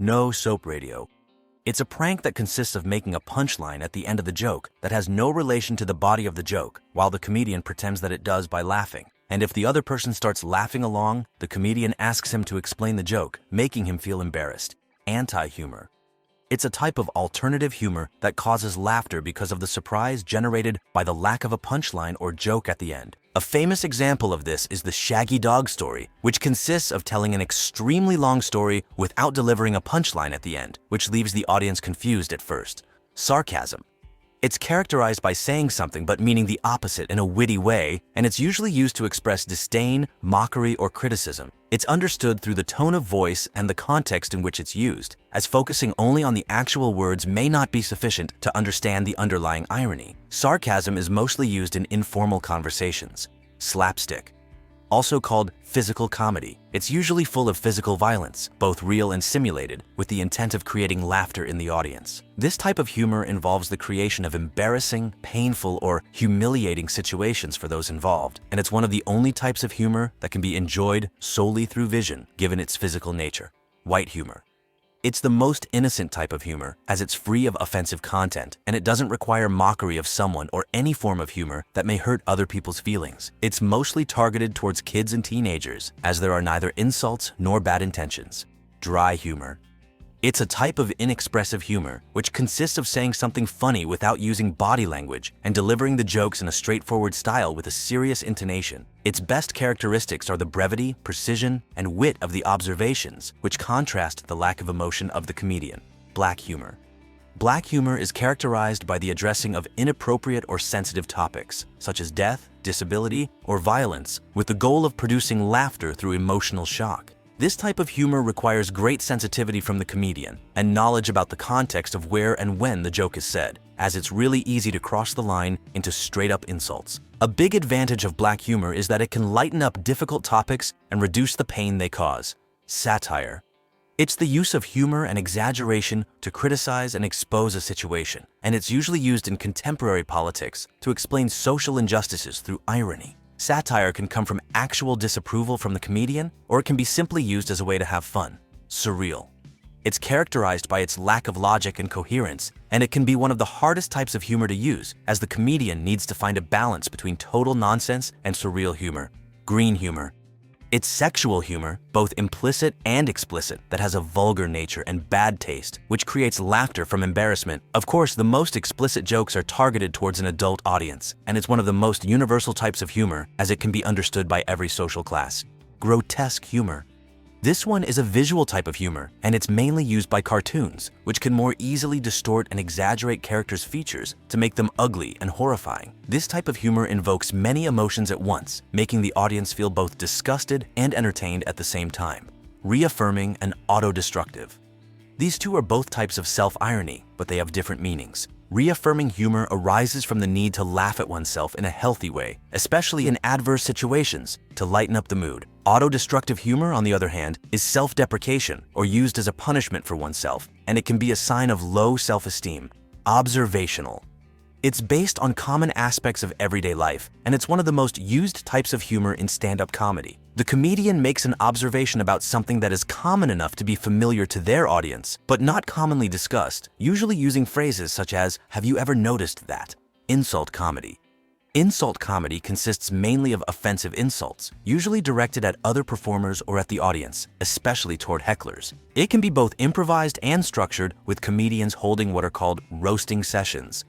No soap radio. It's a prank that consists of making a punchline at the end of the joke that has no relation to the body of the joke, while the comedian pretends that it does by laughing. And if the other person starts laughing along, the comedian asks him to explain the joke, making him feel embarrassed. Anti-humor. It's a type of alternative humor that causes laughter because of the surprise generated by the lack of a punchline or joke at the end. A famous example of this is the Shaggy Dog story, which consists of telling an extremely long story without delivering a punchline at the end, which leaves the audience confused at first. Sarcasm. It's characterized by saying something but meaning the opposite in a witty way, and it's usually used to express disdain, mockery, or criticism. It's understood through the tone of voice and the context in which it's used, as focusing only on the actual words may not be sufficient to understand the underlying irony. Sarcasm is mostly used in informal conversations. Slapstick. Also called physical comedy. It's usually full of physical violence, both real and simulated, with the intent of creating laughter in the audience. This type of humor involves the creation of embarrassing, painful, or humiliating situations for those involved, and it's one of the only types of humor that can be enjoyed solely through vision, given its physical nature. White humor. It's the most innocent type of humor, as it's free of offensive content, and it doesn't require mockery of someone or any form of humor that may hurt other people's feelings. It's mostly targeted towards kids and teenagers, as there are neither insults nor bad intentions. Dry humor. It's a type of inexpressive humor, which consists of saying something funny without using body language and delivering the jokes in a straightforward style with a serious intonation. Its best characteristics are the brevity, precision, and wit of the observations, which contrast the lack of emotion of the comedian. Black humor. Black humor is characterized by the addressing of inappropriate or sensitive topics, such as death, disability, or violence, with the goal of producing laughter through emotional shock. This type of humor requires great sensitivity from the comedian and knowledge about the context of where and when the joke is said, as it's really easy to cross the line into straight-up insults. A big advantage of black humor is that it can lighten up difficult topics and reduce the pain they cause. Satire. It's the use of humor and exaggeration to criticize and expose a situation, and it's usually used in contemporary politics to explain social injustices through irony. Satire can come from actual disapproval from the comedian, or it can be simply used as a way to have fun. Surreal. It's characterized by its lack of logic and coherence, and it can be one of the hardest types of humor to use, as the comedian needs to find a balance between total nonsense and surreal humor. Green humor. It's sexual humor, both implicit and explicit, that has a vulgar nature and bad taste, which creates laughter from embarrassment. Of course, the most explicit jokes are targeted towards an adult audience, and it's one of the most universal types of humor, as it can be understood by every social class. Grotesque humor. This one is a visual type of humor, and it's mainly used by cartoons, which can more easily distort and exaggerate characters' features to make them ugly and horrifying. This type of humor invokes many emotions at once, making the audience feel both disgusted and entertained at the same time. Reaffirming and autodestructive. These two are both types of self-irony, but they have different meanings. Reaffirming humor arises from the need to laugh at oneself in a healthy way, especially in adverse situations, to lighten up the mood. Autodestructive humor, on the other hand, is self-deprecation or used as a punishment for oneself, and it can be a sign of low self-esteem. Observational. It's based on common aspects of everyday life, and it's one of the most used types of humor in stand-up comedy. The comedian makes an observation about something that is common enough to be familiar to their audience, but not commonly discussed, usually using phrases such as, "Have you ever noticed that?" Insult comedy. Insult comedy consists mainly of offensive insults, usually directed at other performers or at the audience, especially toward hecklers. It can be both improvised and structured, with comedians holding what are called roasting sessions,